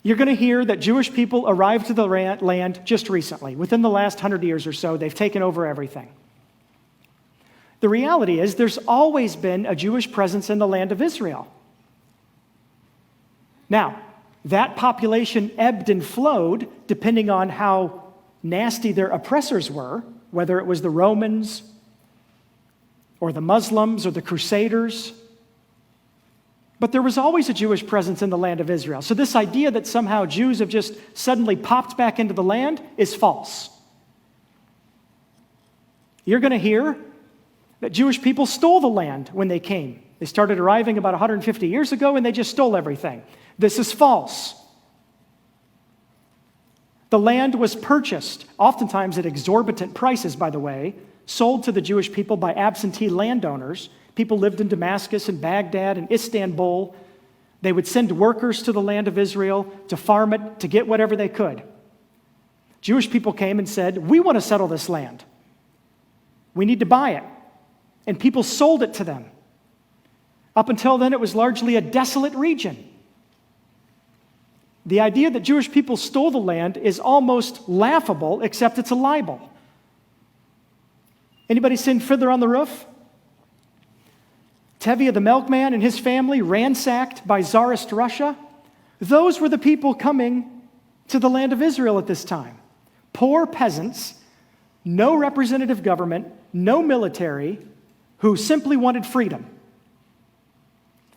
You're going to hear that Jewish people arrived to the land just recently. Within the last 100 years or so, they've taken over everything. The reality is there's always been a Jewish presence in the land of Israel. Now, that population ebbed and flowed depending on how nasty their oppressors were, whether it was the Romans or the Muslims or the Crusaders. But there was always a Jewish presence in the land of Israel. So this idea that somehow Jews have just suddenly popped back into the land is false. You're going to hear that Jewish people stole the land when they came. They started arriving about 150 years ago and they just stole everything. This is false. The land was purchased, oftentimes at exorbitant prices, by the way, sold to the Jewish people by absentee landowners. People lived in Damascus and Baghdad and Istanbul. They would send workers to the land of Israel to farm it, to get whatever they could. Jewish people came and said, we want to settle this land. We need to buy it. And people sold it to them. Up until then, it was largely a desolate region. The idea that Jewish people stole the land is almost laughable, except it's a libel. Anybody seen Fiddler on the Roof? Tevye the milkman and his family ransacked by Tsarist Russia. Those were the people coming to the land of Israel at this time. Poor peasants, no representative government, no military, who simply wanted freedom.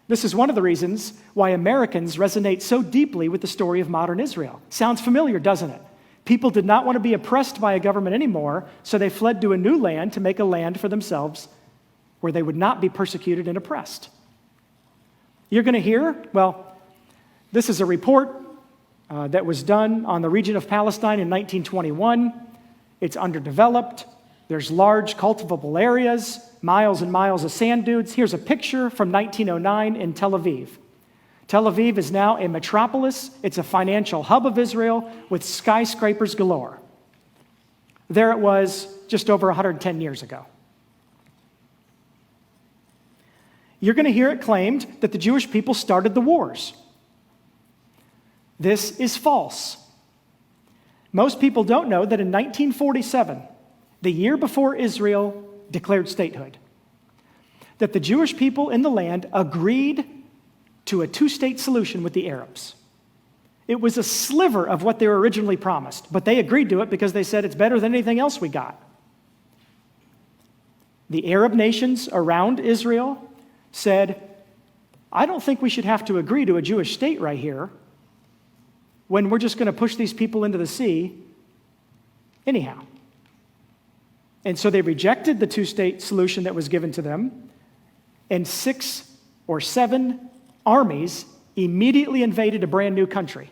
This is one of the reasons why Americans resonate so deeply with the story of modern Israel. Sounds familiar, doesn't it? People did not want to be oppressed by a government anymore, so they fled to a new land to make a land for themselves where they would not be persecuted and oppressed. You're going to hear, well, this is a report that was done on the region of Palestine in 1921. It's underdeveloped. There's large cultivable areas, miles and miles of sand dunes. Here's a picture from 1909 in Tel Aviv. Tel Aviv is now a metropolis. It's a financial hub of Israel with skyscrapers galore. There it was just over 110 years ago. You're going to hear it claimed that the Jewish people started the wars. This is false. Most people don't know that in 1947, the year before Israel declared statehood, that the Jewish people in the land agreed to a two-state solution with the Arabs. It was a sliver of what they were originally promised, but they agreed to it because they said it's better than anything else we got. The Arab nations around Israel said, I don't think we should have to agree to a Jewish state right here when we're just going to push these people into the sea anyhow. And so they rejected the two-state solution that was given to them, and 6 or 7 armies immediately invaded a brand new country.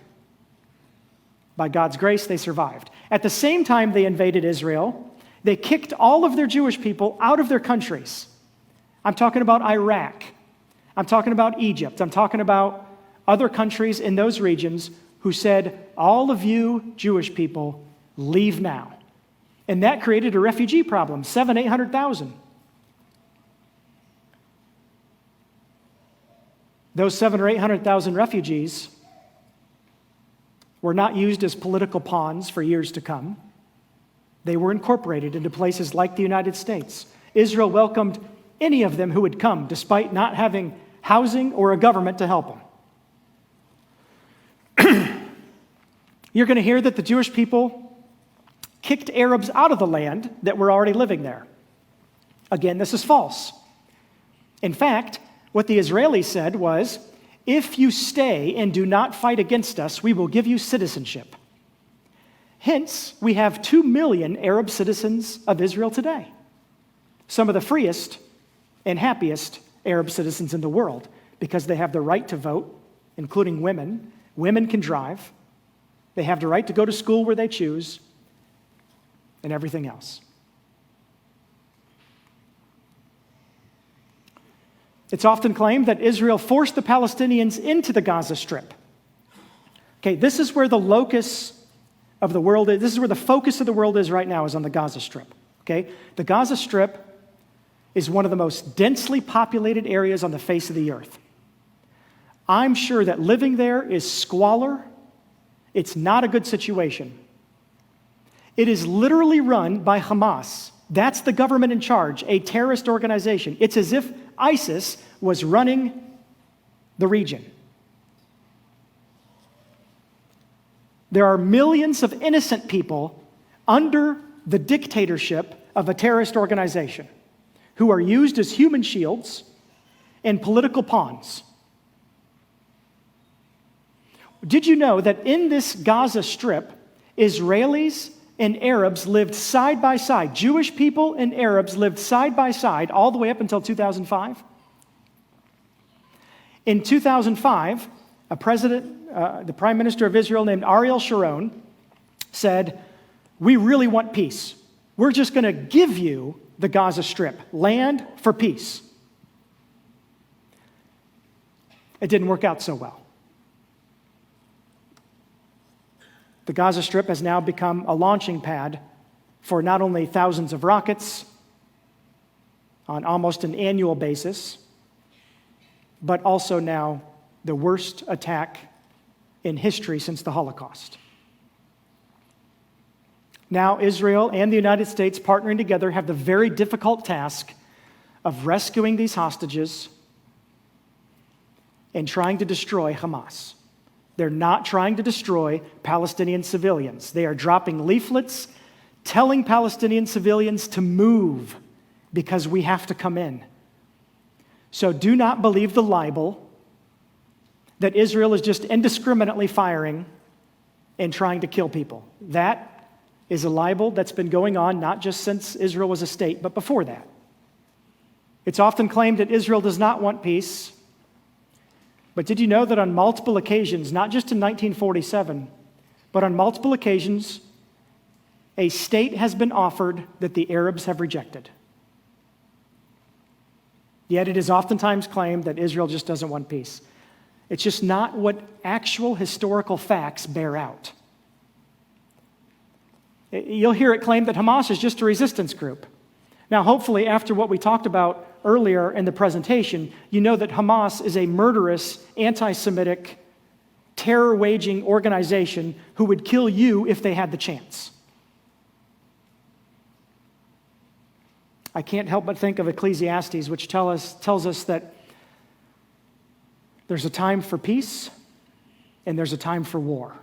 By God's grace, they survived. At the same time they invaded Israel, they kicked all of their Jewish people out of their countries. I'm talking about Iraq. I'm talking about Egypt. I'm talking about other countries in those regions who said, all of you Jewish people, leave now. And that created a refugee problem, 800,000. Those 700,000 or 800,000 refugees were not used as political pawns for years to come. They were incorporated into places like the United States. Israel welcomed any of them who would come, despite not having housing or a government to help them. You're going to hear that the Jewish people kicked Arabs out of the land that were already living there. Again, this is false. In fact, what the Israelis said was, if you stay and do not fight against us, we will give you citizenship. Hence, we have 2 million Arab citizens of Israel today. Some of the freest and happiest Arab citizens in the world, because they have the right to vote, including women. Women can drive. They have the right to go to school where they choose, and everything else. It's often claimed that Israel forced the Palestinians into the Gaza Strip. Okay, this is where the locus of the world is. This is where the focus of the world is right now, is on the Gaza Strip. Okay, the Gaza Strip is one of the most densely populated areas on the face of the earth. I'm sure that living there is squalor It's not a good situation. It is literally run by Hamas. That's the government in charge, a terrorist organization. It's as if ISIS was running the region. There are millions of innocent people under the dictatorship of a terrorist organization who are used as human shields and political pawns. Did you know that in this Gaza Strip, Israelis and Arabs lived side by side? Jewish people and Arabs lived side by side all the way up until 2005. In 2005, the Prime Minister of Israel named Ariel Sharon said, "We really want peace. We're just going to give you the Gaza Strip, land for peace." It didn't work out so well. The Gaza Strip has now become a launching pad for not only thousands of rockets on almost an annual basis, but also now the worst attack in history since the Holocaust. Now Israel and the United States, partnering together, have the very difficult task of rescuing these hostages and trying to destroy Hamas. They're not trying to destroy Palestinian civilians. They are dropping leaflets telling Palestinian civilians to move because we have to come in. So do not believe the libel that Israel is just indiscriminately firing and trying to kill people. That is a libel that's been going on not just since Israel was a state, but before that. It's often claimed that Israel does not want peace. But did you know that on multiple occasions, not just in 1947, but on multiple occasions, a state has been offered that the Arabs have rejected? Yet it is oftentimes claimed that Israel just doesn't want peace. It's just not what actual historical facts bear out. You'll hear it claimed that Hamas is just a resistance group. Now, hopefully, after what we talked about earlier in the presentation, you know that Hamas is a murderous, anti-Semitic, terror-waging organization who would kill you if they had the chance. I can't help but think of Ecclesiastes, which tells us that there's a time for peace and there's a time for war.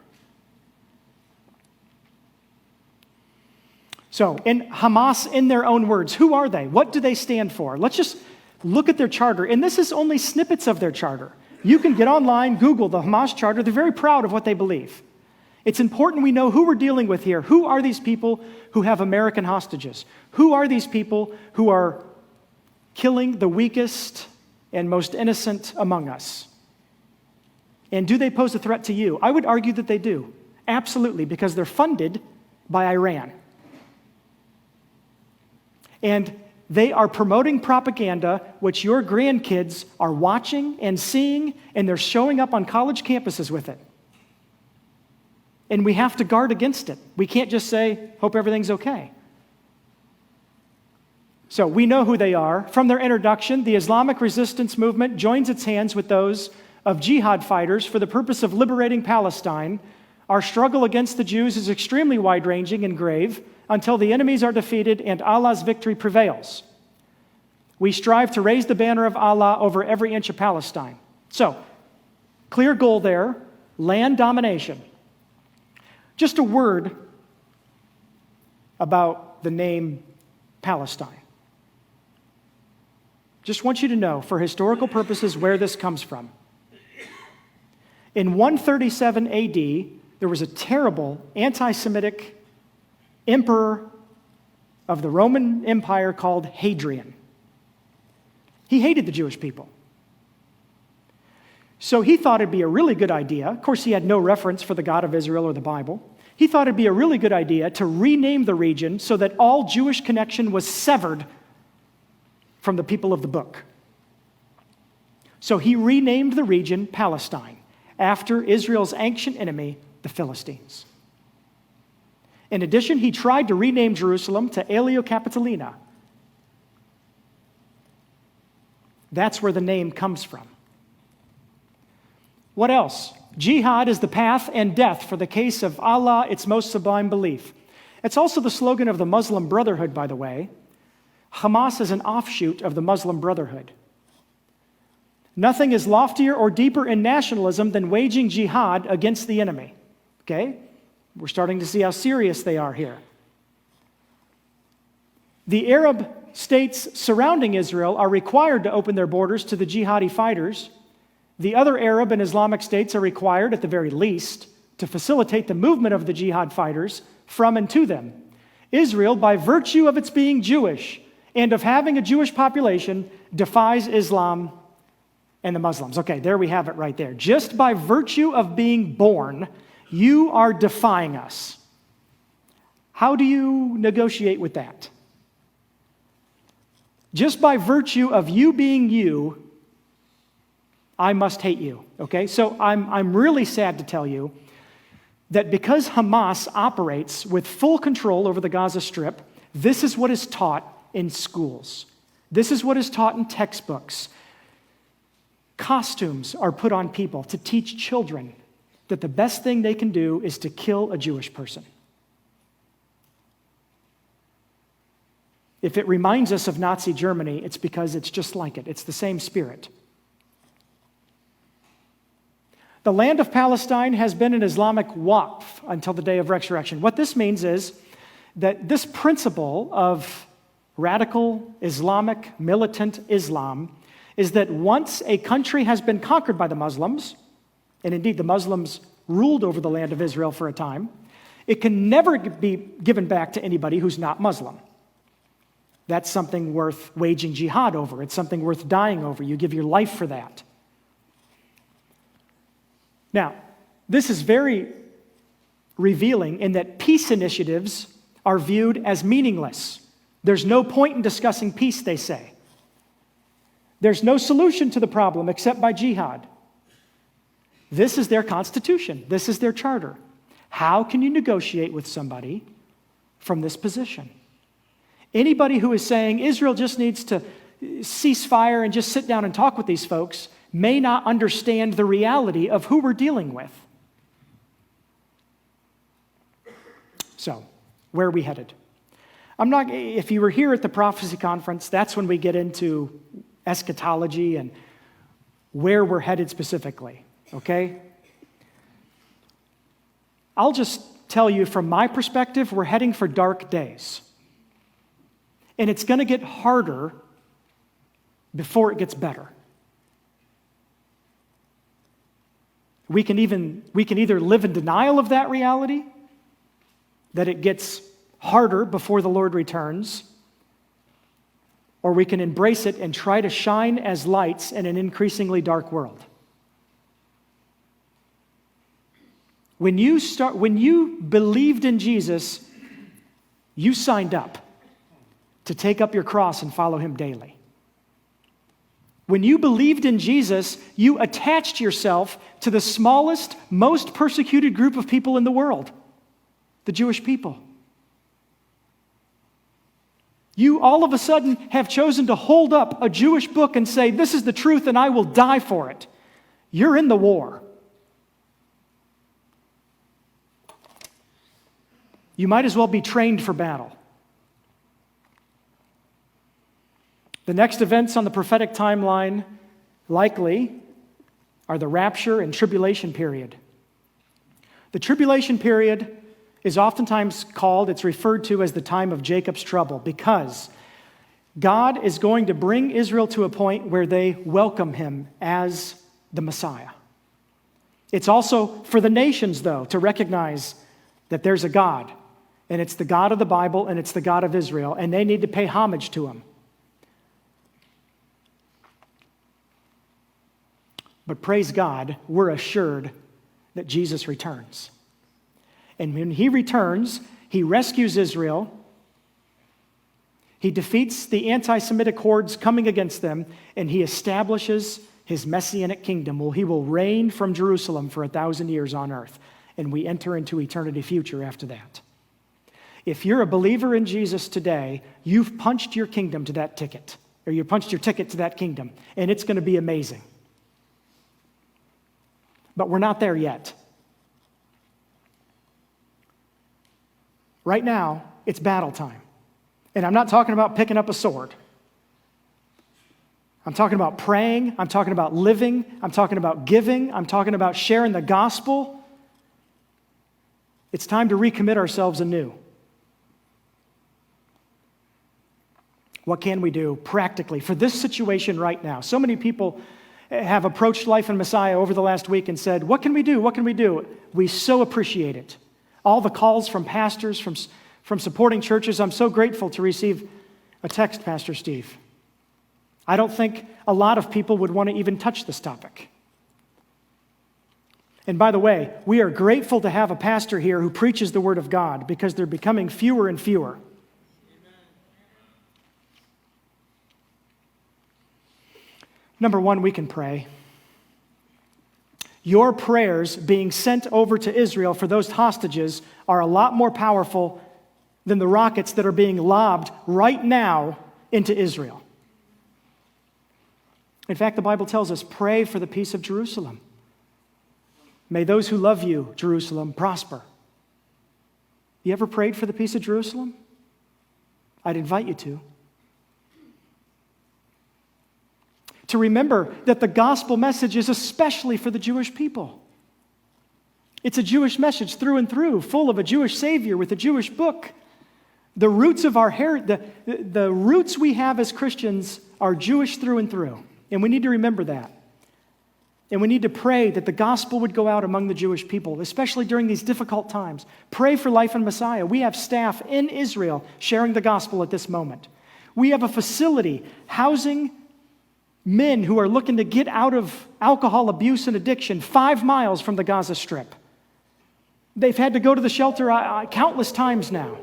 So, in Hamas, in their own words, who are they? What do they stand for? Let's just look at their charter. And this is only snippets of their charter. You can get online, Google the Hamas charter. They're very proud of what they believe. It's important we know who we're dealing with here. Who are these people who have American hostages? Who are these people who are killing the weakest and most innocent among us? And do they pose a threat to you? I would argue that they do. Absolutely, because they're funded by Iran. And they are promoting propaganda which your grandkids are watching and seeing, and they're showing up on college campuses with it. And we have to guard against it. We can't just say, hope everything's okay. So we know who they are. From their introduction, the Islamic resistance movement joins its hands with those of jihad fighters for the purpose of liberating Palestine. Our struggle against the Jews is extremely wide-ranging and grave until the enemies are defeated and Allah's victory prevails. We strive to raise the banner of Allah over every inch of Palestine. So, clear goal there, land domination. Just a word about the name Palestine. Just want you to know, for historical purposes, where this comes from. In 137 AD, there was a terrible anti-Semitic emperor of the Roman Empire called Hadrian. He hated the Jewish people. So he thought it'd be a really good idea. Of course, he had no reference for the God of Israel or the Bible. He thought it'd be a really good idea to rename the region so that all Jewish connection was severed from the people of the book. So he renamed the region Palestine after Israel's ancient enemy, the Philistines. In addition, he tried to rename Jerusalem to Aelia Capitolina. That's where the name comes from. What else? Jihad is the path and death for the case of Allah, its most sublime belief. It's also the slogan of the Muslim Brotherhood, by the way. Hamas is an offshoot of the Muslim Brotherhood. Nothing is loftier or deeper in nationalism than waging jihad against the enemy. Okay? We're starting to see how serious they are here. The Arab states surrounding Israel are required to open their borders to the jihadi fighters. The other Arab and Islamic states are required, at the very least, to facilitate the movement of the jihad fighters from and to them. Israel, by virtue of its being Jewish and of having a Jewish population, defies Islam and the Muslims. Okay, there we have it right there. Just by virtue of being born, you are defying us. How do you negotiate with that? Just by virtue of you being you, I must hate you. Okay, so I'm really sad to tell you that because Hamas operates with full control over the Gaza Strip, this is what is taught in schools. This is what is taught in textbooks. Costumes are put on people to teach children that the best thing they can do is to kill a Jewish person. If it reminds us of Nazi Germany, it's because it's just like it. It's the same spirit. The land of Palestine has been an Islamic waqf until the day of resurrection. What this means is that this principle of radical Islamic militant Islam is that once a country has been conquered by the Muslims, and indeed the Muslims ruled over the land of Israel for a time, it can never be given back to anybody who's not Muslim. That's something worth waging jihad over. It's something worth dying over. You give your life for that. Now, this is very revealing in that peace initiatives are viewed as meaningless. There's no point in discussing peace, they say. There's no solution to the problem except by jihad. This is their constitution. This is their charter. How can you negotiate with somebody from this position? Anybody who is saying Israel just needs to cease fire and just sit down and talk with these folks may not understand the reality of who we're dealing with. So, where are we headed? If you were here at the prophecy conference, that's when we get into eschatology and where we're headed specifically, okay? I'll just tell you from my perspective, we're heading for dark days. And it's going to get harder before it gets better. We can either live in denial of that reality, that it gets harder before the Lord returns, or we can embrace it and try to shine as lights in an increasingly dark world. When you believed in Jesus, you signed up to take up your cross and follow him daily. When you believed in Jesus, you attached yourself to the smallest, most persecuted group of people in the world, the Jewish people. You all of a sudden have chosen to hold up a Jewish book and say, this is the truth and I will die for it. You're in the war. You might as well be trained for battle. The next events on the prophetic timeline likely are the rapture and tribulation period. The tribulation period is oftentimes it's referred to as the time of Jacob's trouble, because God is going to bring Israel to a point where they welcome him as the Messiah. It's also for the nations, though, to recognize that there's a God, and it's the God of the Bible, and it's the God of Israel, and they need to pay homage to him. But praise God, we're assured that Jesus returns. And when he returns, he rescues Israel. He defeats the anti-Semitic hordes coming against them, and he establishes his messianic kingdom. Well, he will reign from Jerusalem for 1,000 years on earth, and we enter into eternity future after that. If you're a believer in Jesus today, you've punched your kingdom to that ticket, or you punched your ticket to that kingdom, and it's going to be amazing. But we're not there yet. Right now, it's battle time. And I'm not talking about picking up a sword. I'm talking about praying. I'm talking about living. I'm talking about giving. I'm talking about sharing the gospel. It's time to recommit ourselves anew. What can we do practically for this situation right now? So many people have approached Life in Messiah over the last week and said, what can we do? What can we do? We so appreciate it. All the calls from pastors, from supporting churches. I'm so grateful to receive a text, Pastor Steve. I don't think a lot of people would want to even touch this topic. And by the way, we are grateful to have a pastor here who preaches the Word of God because they're becoming fewer and fewer. Number one, we can pray. Your prayers being sent over to Israel for those hostages are a lot more powerful than the rockets that are being lobbed right now into Israel. In fact, the Bible tells us, pray for the peace of Jerusalem. May those who love you, Jerusalem, prosper. You ever prayed for the peace of Jerusalem? I'd invite you to. To remember that the gospel message is especially for the Jewish people. It's a Jewish message through and through, full of a Jewish Savior with a Jewish book. The roots of our the roots we have as Christians are Jewish through and through, and we need to remember that. And we need to pray that the gospel would go out among the Jewish people, especially during these difficult times. Pray for Life in Messiah. We have staff in Israel sharing the gospel at this moment. We have a facility housing men who are looking to get out of alcohol abuse and addiction 5 miles from the Gaza Strip. They've had to go to the shelter countless times now.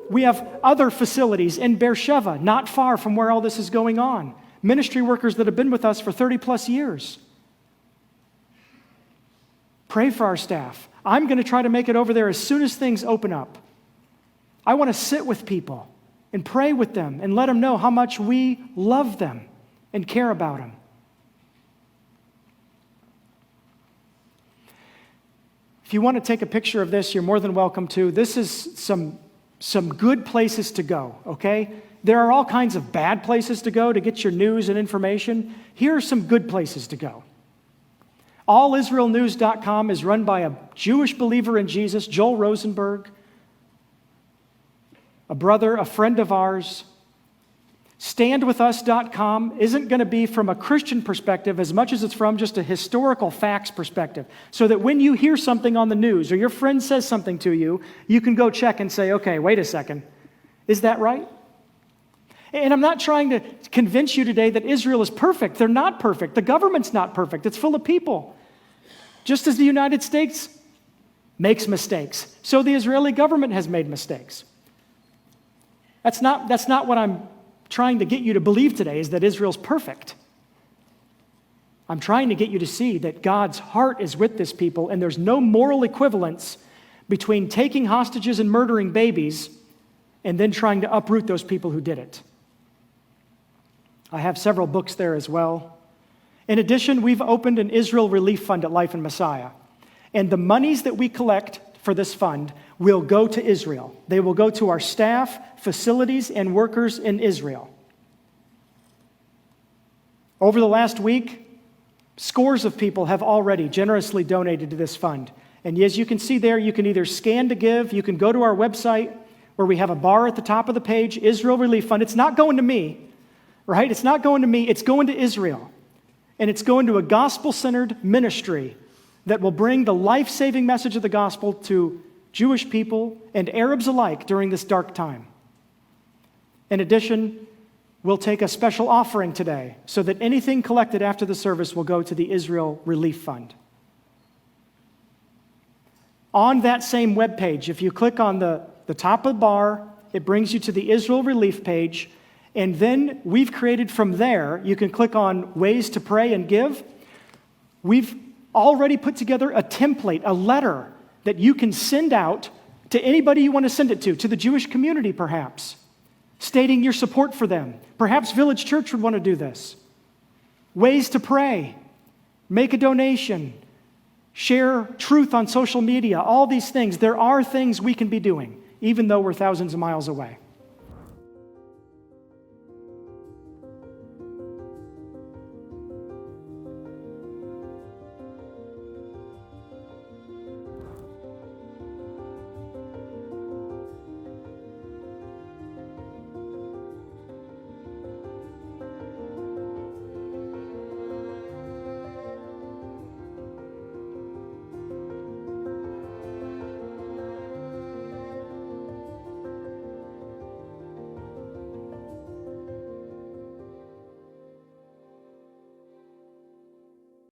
We have other facilities in Beersheba, not far from where all this is going on. Ministry workers that have been with us for 30 plus years. Pray for our staff. I'm going to try to make it over there as soon as things open up. I want to sit with people and pray with them and let them know how much we love them and care about them. If you want to take a picture of this, you're more than welcome to. This is some good places to go, okay? There are all kinds of bad places to go to get your news and information. Here are some good places to go. AllIsraelNews.com is run by a Jewish believer in Jesus, Joel Rosenberg, a brother, a friend of ours. StandWithUs.com isn't going to be from a Christian perspective as much as it's from just a historical facts perspective, so that when you hear something on the news or your friend says something to you, you can go check and say, okay, wait a second, is that right? And I'm not trying to convince you today that Israel is perfect. They're not perfect. The government's not perfect. It's full of people. Just as the United States makes mistakes, so the Israeli government has made mistakes. That's not what I'm trying to get you to believe today, is that Israel's perfect. I'm trying to get you to see that God's heart is with this people, and there's no moral equivalence between taking hostages and murdering babies and then trying to uproot those people who did it. I have several books there as well. In addition, we've opened an Israel Relief Fund at Life in Messiah. And the monies that we collect for this fund will go to Israel. They will go to our staff, facilities, and workers in Israel. Over the last week, scores of people have already generously donated to this fund. And as you can see there, you can either scan to give, you can go to our website where we have a bar at the top of the page, Israel Relief Fund. It's not going to me, right? It's not going to me, it's going to Israel. And it's going to a gospel-centered ministry that will bring the life-saving message of the gospel to Jewish people and Arabs alike during this dark time. In addition, we'll take a special offering today so that anything collected after the service will go to the Israel Relief Fund. On that same webpage, if you click on the top of the bar, it brings you to the Israel Relief page, and then we've created from there, you can click on ways to pray and give. We've already put together a template, a letter that you can send out to anybody you want to send it to the Jewish community perhaps, stating your support for them. Perhaps Village Church would want to do this. Ways to pray. make a donation, share truth on social media, all these things. There are things we can be doing, even though we're thousands of miles away.